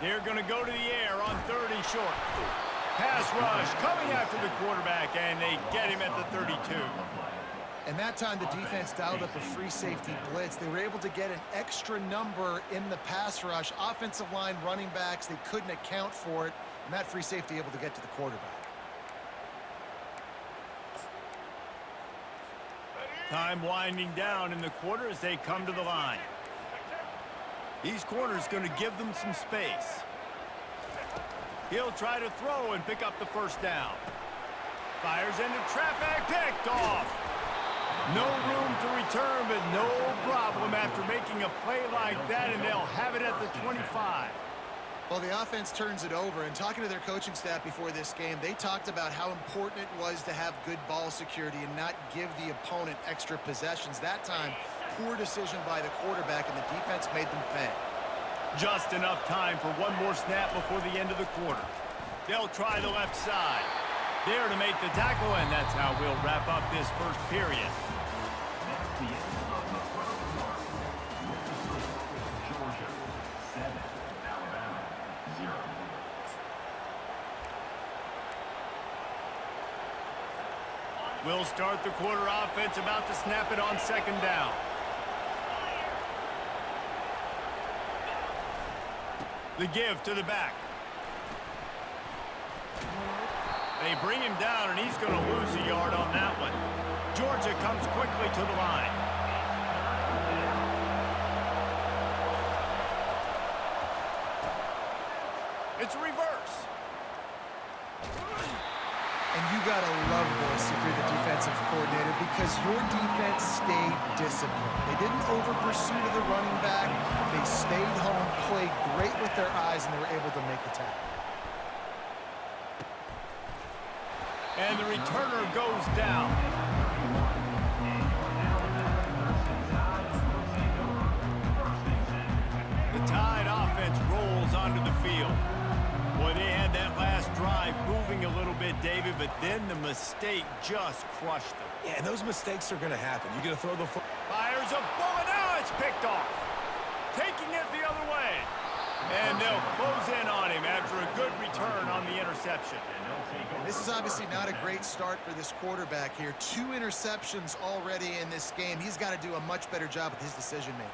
They're going to go to the air on 3rd and short. Pass rush coming after the quarterback, and they get him at the 32. And that time the defense dialed up a free safety blitz. They were able to get an extra number in the pass rush. Offensive line, running backs, they couldn't account for it. And that free safety able to get to the quarterback. Time winding down in the quarter as they come to the line. These corners going to give them some space. He'll try to throw and pick up the first down. Fires into traffic, picked off. No room to return, but no problem after making a play like that, and they'll have it at the 25. Well, the offense turns it over, and talking to their coaching staff before this game, they talked about how important it was to have good ball security and not give the opponent extra possessions. That time, poor decision by the quarterback, and the defense made them pay. Just enough time for one more snap before the end of the quarter. They'll try the left side. There to make the tackle, and that's how we'll wrap up this first period. We'll start the quarter offense, about to snap it on 2nd down. The give to the back. They bring him down, and he's going to lose a yard on that one. Georgia comes quickly to the line. It's a reverse. And you got to love this if you're the defensive coordinator, because your defense stayed disciplined. They didn't over-pursue to the running back. They stayed home, played great with their eyes, and they were able to make the tackle. And the returner goes down. The Tide offense rolls onto the field. Boy, they had that last drive moving a little bit, David, but then the mistake just crushed them. Yeah, and those mistakes are going to happen. You're going to throw the football. Fires a bullet. Now it's picked off. Taking it the other way. And they'll close in on him after a good return on the interception. And this is obviously not a great start for this quarterback here. 2 interceptions already in this game. He's got to do a much better job with his decision-making.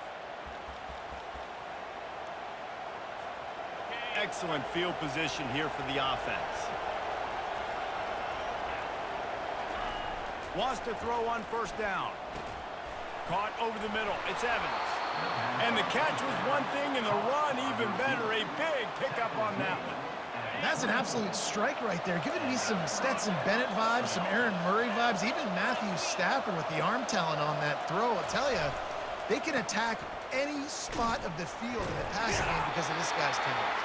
Excellent field position here for the offense. Wants to throw on 1st down. Caught over the middle. It's Evans. And the catch was one thing, and the run even better. A big pickup on that one. That's an absolute strike right there. Giving me some Stetson Bennett vibes, some Aaron Murray vibes, even Matthew Stafford with the arm talent on that throw. I'll tell you, they can attack any spot of the field in the passing game because of this guy's talent.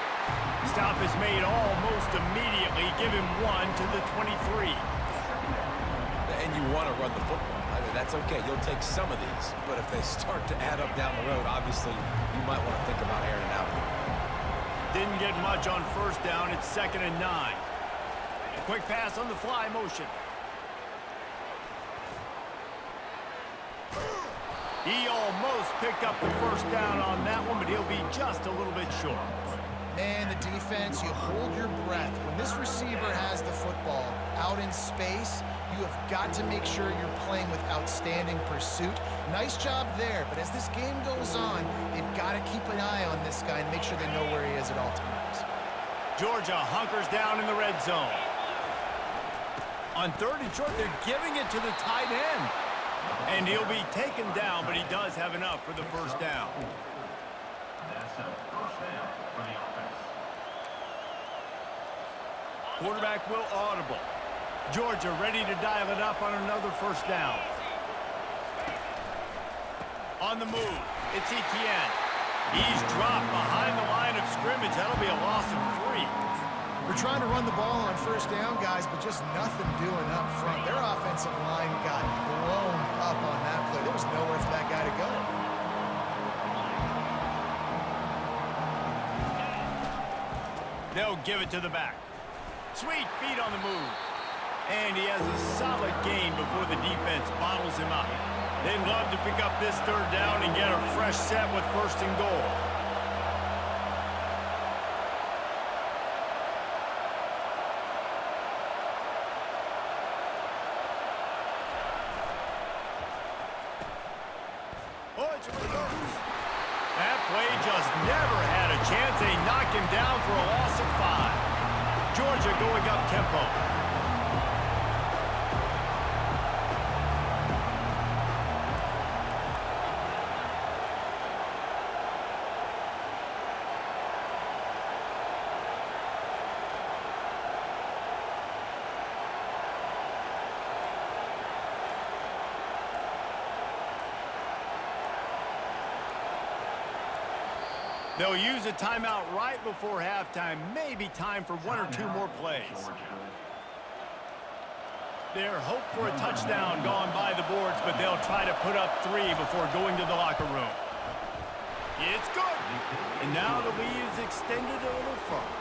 Stop is made almost immediately. Give him 1 to the 23. And you want to run the football. I mean, that's okay. You'll take some of these. But if they start to add up down the road, obviously, you might want to think about airing it out a little bit. Didn't get much on 1st down. It's 2nd and 9. A quick pass on the fly motion. He almost picked up the 1st down on that one, but he'll be just a little bit short. Man, the defense, you hold your breath. When this receiver has the football out in space, you have got to make sure you're playing with outstanding pursuit. Nice job there, but as this game goes on, they've got to keep an eye on this guy and make sure they know where he is at all times. Georgia hunkers down in the red zone. On 3rd and short, they're giving it to the tight end. And he'll be taken down, but he does have enough for the 1st down. That's a 1st down for the offense. Quarterback will audible. Georgia ready to dial it up on another 1st down. On the move, it's Etienne. He's dropped behind the line of scrimmage. That'll be a loss of 3. We're trying to run the ball on 1st down, guys, but just nothing doing up front. Their offensive line got blown up on that play. There was nowhere for that guy to go. They'll give it to the back. Sweet feet on the move. And he has a solid gain before the defense bottles him up. They'd love to pick up this 3rd down and get a fresh set with 1st and goal. That play just never had a chance. They knock him down for a loss of 5. Georgia going up tempo. They'll use a timeout right before halftime. Maybe time for 1 or 2 more plays. Their hope for a touchdown gone by the boards, but they'll try to put up 3 before going to the locker room. It's good. And now the lead is extended a little further.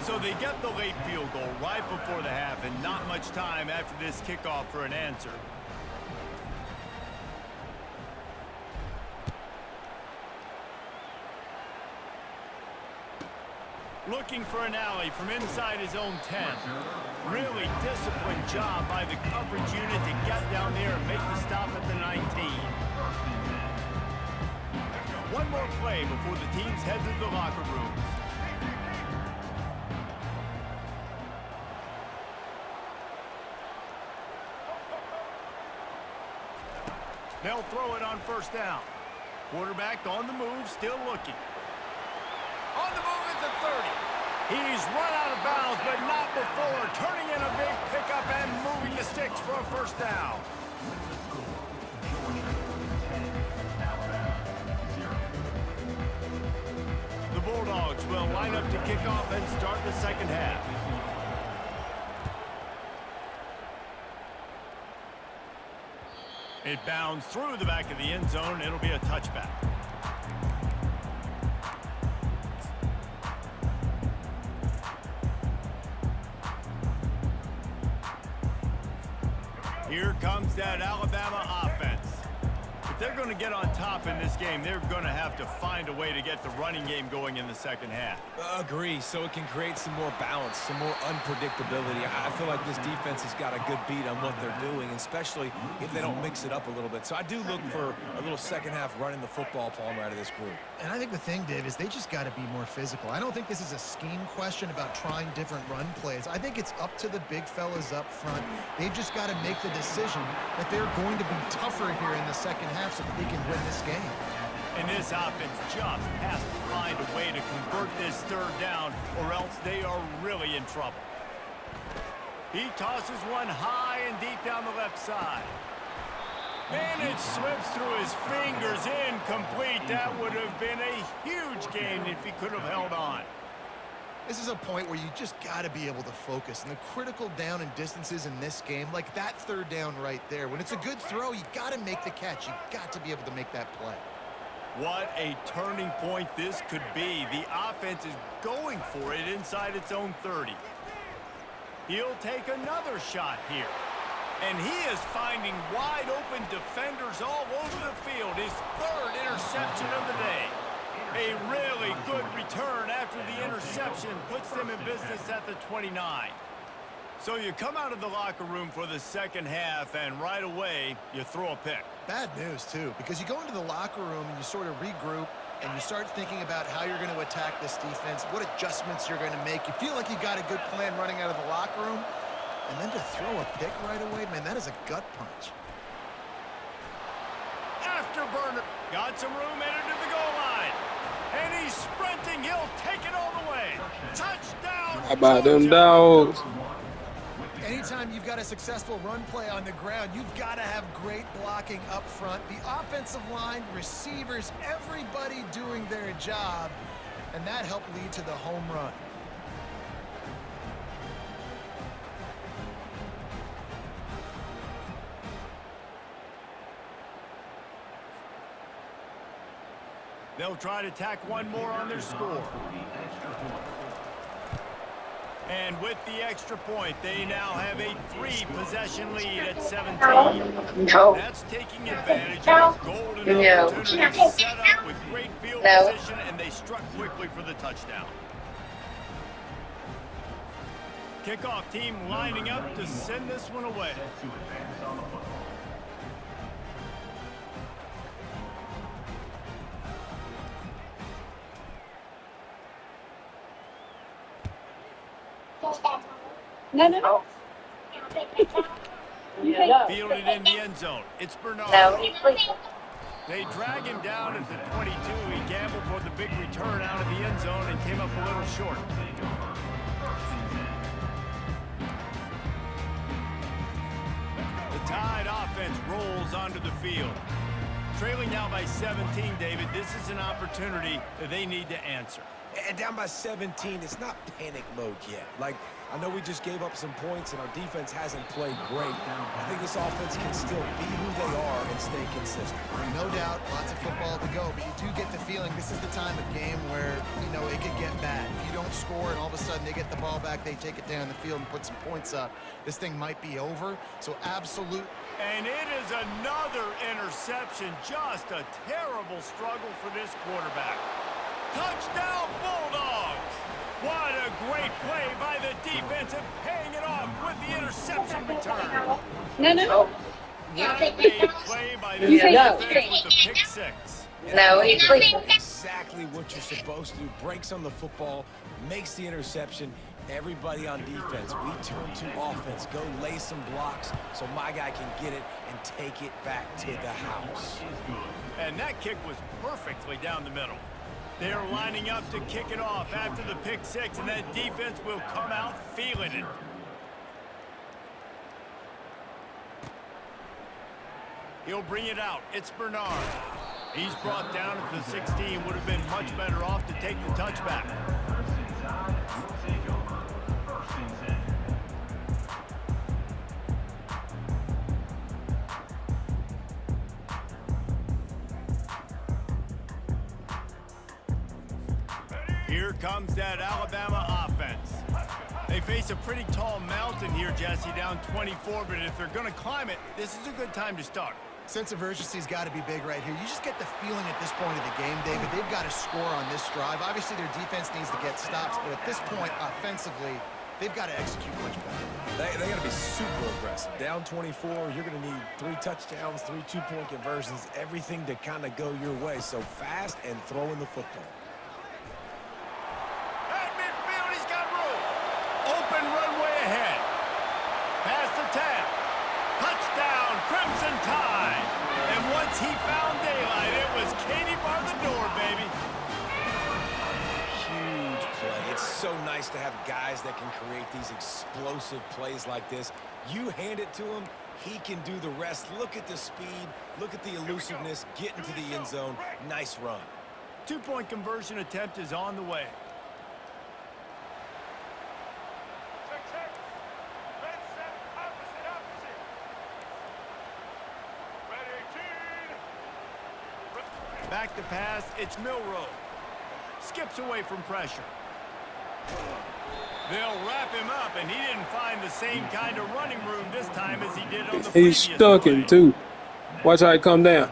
So they get the late field goal right before the half, and not much time after this kickoff for an answer. Looking for an alley from inside his own 10. Really disciplined job by the coverage unit to get down there and make the stop at the 19. One more play before the teams head to the locker rooms. They'll throw it on first down. Quarterback on the move, still looking. On the move at the 30. He's run out of bounds, but not before turning in a big pickup and moving the sticks for a first down. The Bulldogs will line up to kick off and start the second half. It bounds through the back of the end zone. It'll be a touchback. Here comes that Alabama offense. If they're going to get on top in this game, they're going to have to find a way to get the running game going in the second half. Agree, so it can create some more balance, some more unpredictability. I feel like this defense has got a good beat on what they're doing, especially if they don't mix it up a little bit. So I do look for a little second half running the football, Palmer, out of this group. And I think the thing, Dave, is they just got to be more physical. I don't think this is a scheme question about trying different run plays. I think it's up to the big fellas up front. They've just got to make the decision that they're going to be tougher here in the second half so that they can win this game. And this offense just has to find a way to convert this third down, or else they are really in trouble. He tosses one high and deep down the left side. And it slips through his fingers, incomplete. That would have been a huge gain if he could have held on. This is a point where you just got to be able to focus. And the critical down and distances in this game, like that third down right there, when it's a good throw, you got to make the catch. You got to be able to make that play. What a turning point this could be. The offense is going for it inside its own 30. He'll take another shot here. And he is finding wide open defenders all over the field. His third interception of the day. A really good return after the interception puts them in business at the 29. So you come out of the locker room for the second half, and right away, you throw a pick. Bad news, too, because you go into the locker room and you sort of regroup, and you start thinking about how you're going to attack this defense, what adjustments you're going to make. You feel like you got a good plan running out of the locker room, and then to throw a pick right away, man, that is a gut punch. Afterburner. Got some room headed to the goal line. And he's sprinting. He'll take it all the way. Touchdown. How about them dogs? Anytime you've got a successful run play on the ground, you've got to have great blocking up front. The offensive line, receivers, everybody doing their job. And that helped lead to the home run. They'll try to tack one more on their score. And with the extra point, they now have a 3-possession lead at 17. No. That's taking advantage of a golden opportunity set up with great field position, and they struck quickly for the touchdown. Kickoff team lining up to send this one away. No, no. Fielded in the end zone. It's Bernard. No, he's sleeping. They drag him down at the 22. He gambled for the big return out of the end zone and came up a little short. The Tide offense rolls onto the field. Trailing now by 17, David, this is an opportunity that they need to answer. And down by 17, it's not panic mode yet. Like, I know we just gave up some points and our defense hasn't played great. I think this offense can still be who they are and stay consistent. No doubt, lots of football to go, but you do get the feeling this is the time of game where, you know, it could get bad. If you don't score and all of a sudden they get the ball back, they take it down the field and put some points up, this thing might be over. So absolute. And it is another interception. Just a terrible struggle for this quarterback. Touchdown, Bulldogs! What a great play by the defense and paying it off with the interception return. No, no. What a play by the defense with the pick six. No, he's sleeping. Exactly what you're supposed to do. Breaks on the football, makes the interception. Everybody on defense, we turn to offense. Go lay some blocks so my guy can get it and take it back to the house. And that kick was perfectly down the middle. They're lining up to kick it off after the pick six, and that defense will come out feeling it. He'll bring it out. It's Bernard. He's brought down at the 16. Would have been much better off to take the touchback. Here comes that Alabama offense. They face a pretty tall mountain here, Jesse, down 24, but if they're going to climb it, this is a good time to start. Sense of urgency's got to be big right here. You just get the feeling at this point of the game, David, they've got to score on this drive. Obviously, their defense needs to get stops, but at this point, offensively, they've got to execute much better. They got to be super aggressive. Down 24, you're going to need 3 touchdowns, 3 two-point conversions, everything to kind of go your way. So fast and throwing the football. At midfield, he's got room. Open runway ahead. Pass the tap. Touchdown, Crimson Tide. And once he found daylight, it was Katie bar the door, baby. Huge play. It's so nice to have guys that can create these explosive plays like this. You hand it to him, he can do the rest. Look at the speed. Look at the elusiveness. Get into the end zone. Nice run. 2-point conversion attempt is on the way. Back to pass, it's Milrow. Skips away from pressure. They'll wrap him up, and he didn't find the same kind of running room this time as he did on the previous He's stuck play. in too. Watch how he come down.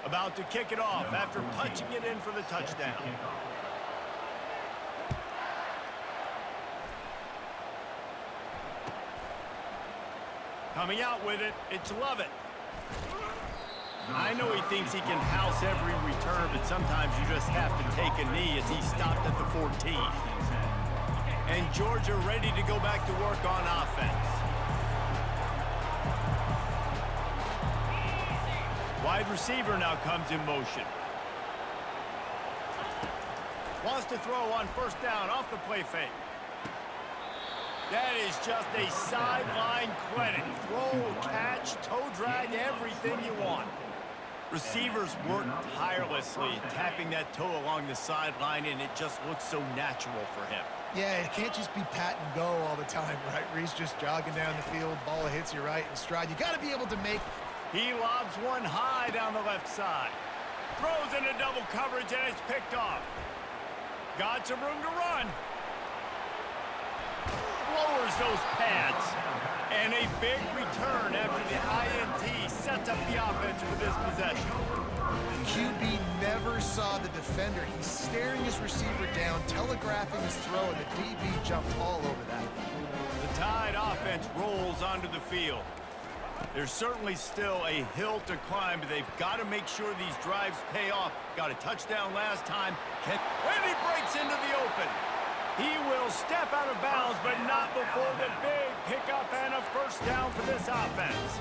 About to kick it off after punching it in for the touchdown. Coming out with it, it's Lovett. I know he thinks he can house every return, but sometimes you just have to take a knee as he stopped at the 14. And Georgia ready to go back to work on offense. Wide receiver now comes in motion. Wants to throw on first down off the play fake. That is just a sideline credit. Throw, catch, toe drag, everything you want. Receivers work tirelessly, tapping that toe along the sideline, and it just looks so natural for him. Yeah, it can't just be pat and go all the time, right? Reese just jogging down the field, ball hits you right in stride. You got to be able to make. He lobs one high down the left side. Throws into double coverage, and it's picked off. Got some room to run. Lowers those pads. And a big return after the INT sets up the offense for this possession. QB never saw the defender. He's staring his receiver down, telegraphing his throw, and the DB jumped all over that. The Tide offense rolls onto the field. There's certainly still a hill to climb, but they've got to make sure these drives pay off. Got a touchdown last time. And he breaks into the open. He will step out of bounds, but not before the big pickup and a first down for this offense.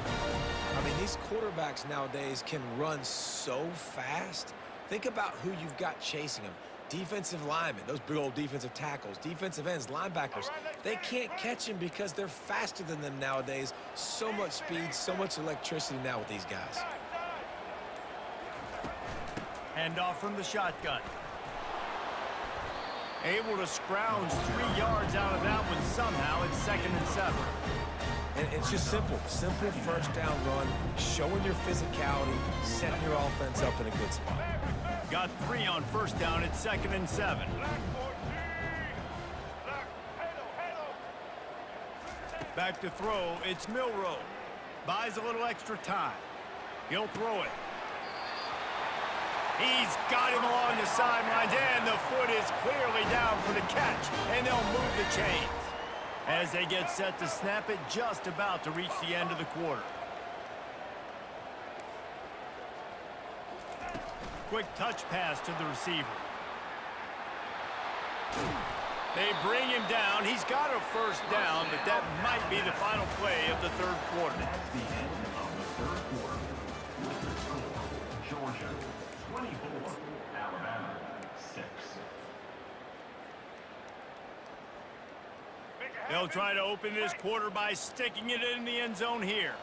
I mean, these quarterbacks nowadays can run so fast. Think about who you've got chasing them. Defensive linemen, those big old defensive tackles, defensive ends, linebackers. They can't catch him because they're faster than them nowadays. So much speed, so much electricity now with these guys. Handoff from the shotgun. Able to scrounge 3 yards out of that one somehow. It's 2nd and 7. And it's just simple first down run, showing your physicality, setting your offense up in a good spot. Got 3 on first down. It's 2nd and 7. Back to throw. It's Milroe. Buys a little extra time. He'll throw it. He's got him along the sidelines, and the foot is clearly down for the catch, and they'll move the chains. As they get set to snap it, just about to reach the end of the quarter. Quick touch pass to the receiver. They bring him down. He's got a first down, but that might be the final play of the third quarter. That's the end of the third quarter. With the score, Georgia 24, Alabama 6. They'll try to open this quarter by sticking it in the end zone here.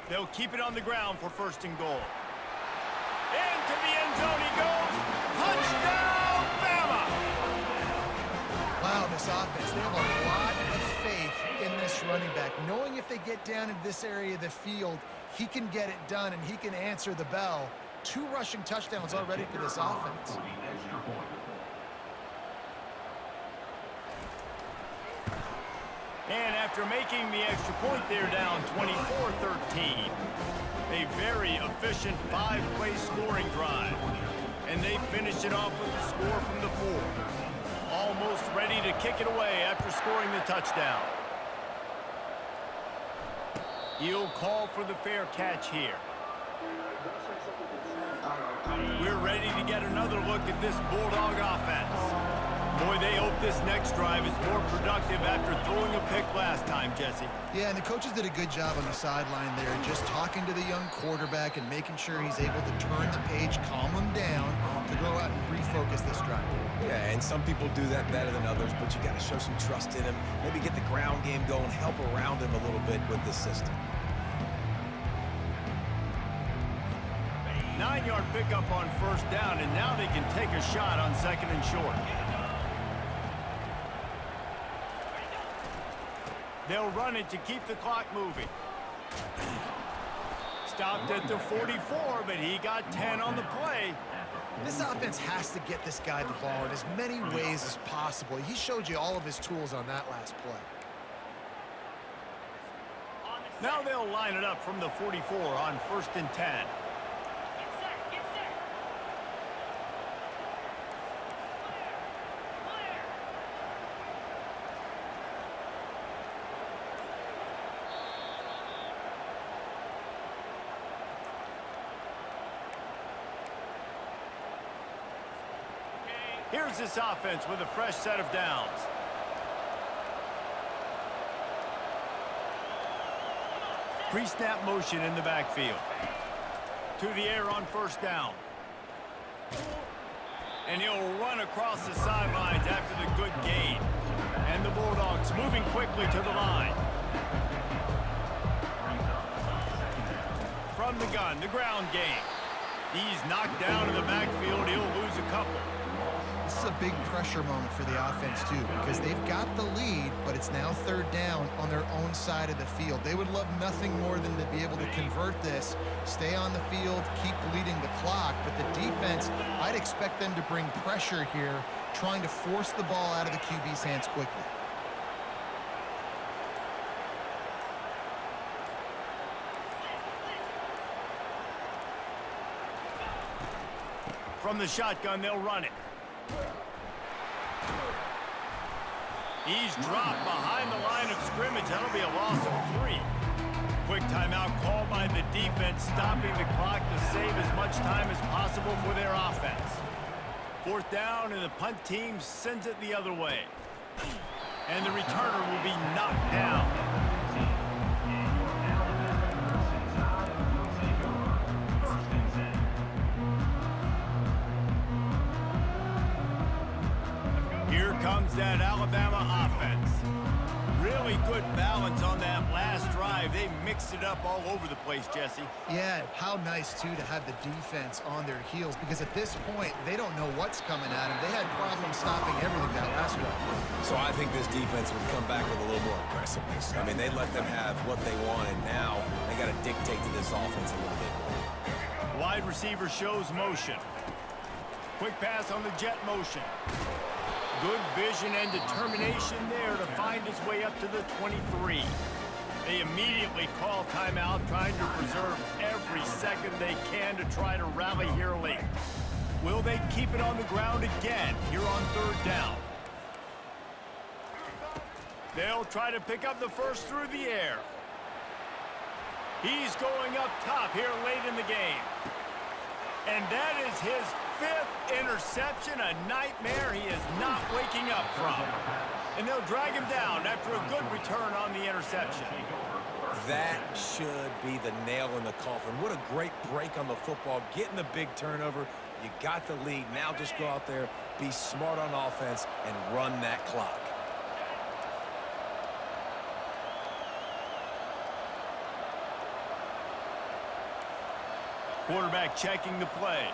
They'll keep it on the ground for 1st and goal. Into the end zone he goes. Touchdown, Bama! Wow, this offense, they have a lot of faith in this running back. Knowing if they get down in this area of the field, he can get it done and he can answer the bell. 2 rushing touchdowns already for this offense. And after making the extra point, they're down 24-13. A very efficient 5-play scoring drive. And they finish it off with the score from the 4. Almost ready to kick it away after scoring the touchdown. He'll call for the fair catch here. We're ready to get another look at this Bulldog offense. Boy, they hope this next drive is more productive after throwing a pick last time, Jesse. Yeah, and the coaches did a good job on the sideline there, just talking to the young quarterback and making sure he's able to turn the page, calm him down, to go out and refocus this drive. Yeah, and some people do that better than others, but you got to show some trust in him, maybe get the ground game going, help around him a little bit with this system. 9-yard pickup on first down, and now they can take a shot on 2nd and short. They'll run it to keep the clock moving. Stopped at the 44, but he got 10 on the play. This offense has to get this guy the ball in as many ways as possible. He showed you all of his tools on that last play. Now they'll line it up from the 44 on 1st and 10. Here's this offense with a fresh set of downs. Pre-snap motion in the backfield. To the air on first down. And he'll run across the sidelines after the good gain. And the Bulldogs moving quickly to the line. From the gun, the ground game. He's knocked down in the backfield. He'll lose a couple. This is a big pressure moment for the offense, too, because they've got the lead, but it's now 3rd down on their own side of the field. They would love nothing more than to be able to convert this, stay on the field, keep leading the clock. But the defense, I'd expect them to bring pressure here, trying to force the ball out of the QB's hands quickly. From the shotgun, they'll run it. He's dropped behind the line of scrimmage. That'll be a loss of 3. Quick timeout called by the defense, stopping the clock to save as much time as possible for their offense. 4th down, and the punt team sends it the other way. And the returner will be knocked down. Here comes that Alabama offense. Really good balance on that last drive. They mixed it up all over the place, Jesse. Yeah, how nice, too, to have the defense on their heels, because at this point, they don't know what's coming at them. They had problems stopping everything that last drive. So I think this defense would come back with a little more aggressiveness. I mean, they let them have what they wanted. Now they got to dictate to this offense a little bit more. Wide receiver shows motion. Quick pass on the jet motion. Good vision and determination there to find his way up to the 23. They immediately call timeout, trying to preserve every second they can to try to rally here late. Will they keep it on the ground again here on 3rd down? They'll try to pick up the first through the air. He's going up top here late in the game. And that is his 5th interception, a nightmare he is not waking up from. And they'll drag him down after a good return on the interception. That should be the nail in the coffin. What a great break on the football, getting the big turnover. You got the lead. Now just go out there, be smart on offense, and run that clock. Quarterback checking the play.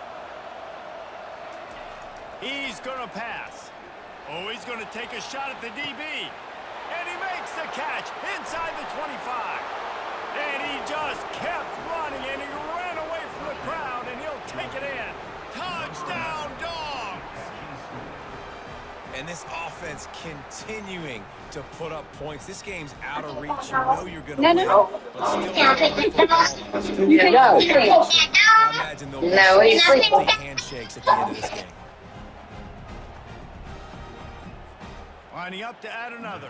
He's going to pass. Oh, he's going to take a shot at the DB. And he makes the catch inside the 25. And he just kept running, and he ran away from the crowd, and he'll take it in. Touchdown, Dogs! And this offense continuing to put up points. This game's out of reach. You know you're going to win. But still, I imagine there'll be some handshakes at the end of this game. Lining up to add another.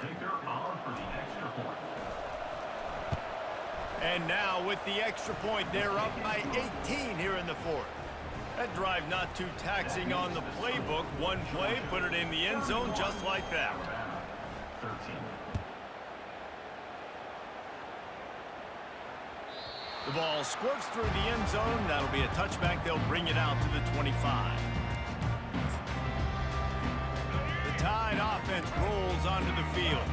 And now with the extra point, they're up by 18 here in the 4th. That drive not too taxing on the playbook. One play, put it in the end zone just like that. The ball squirts through the end zone. That'll be a touchback. They'll bring it out to the 25. The Tide offense rolls onto the field.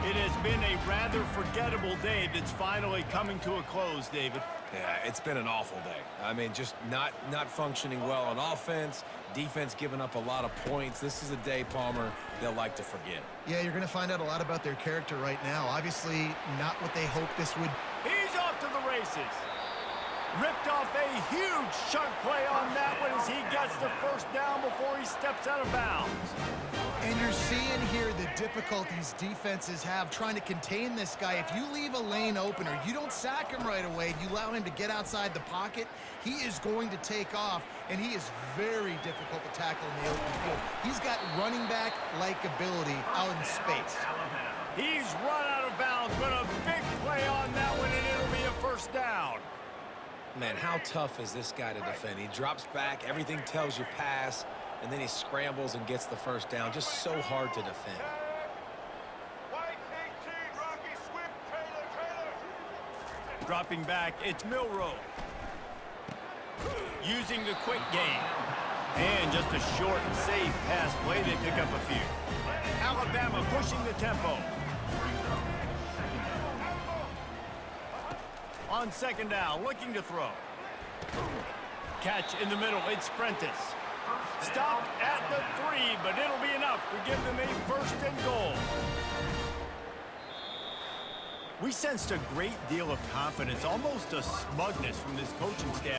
It has been a rather forgettable day that's finally coming to a close, David. Yeah, it's been an awful day. I mean, just not functioning well on offense, defense giving up a lot of points. This is a day, Palmer, they'll like to forget. Yeah, you're going to find out a lot about their character right now. Obviously, not what they hoped this would. He's off to the races. Ripped off a huge chunk play on that one as he gets the first down before he steps out of bounds. And you're seeing here the difficulties defenses have trying to contain this guy. If you leave a lane open or you don't sack him right away, you allow him to get outside the pocket, he is going to take off, and he is very difficult to tackle in the open field. He's got running back-like ability out in space. He's run out of bounds, but a big play on that one, and it'll be a first down. Man, how tough is this guy to defend? He drops back, everything tells you pass, and then he scrambles and gets the first down. Just so hard to defend. Dropping back, it's Milrow. Using the quick game. And just a short and safe pass play. They pick up a few. Alabama pushing the tempo. On second down, looking to throw. Catch in the middle, it's Prentice. Stopped at the 3, but it'll be enough to give them a first and goal. We sensed a great deal of confidence, almost a smugness from this coaching staff.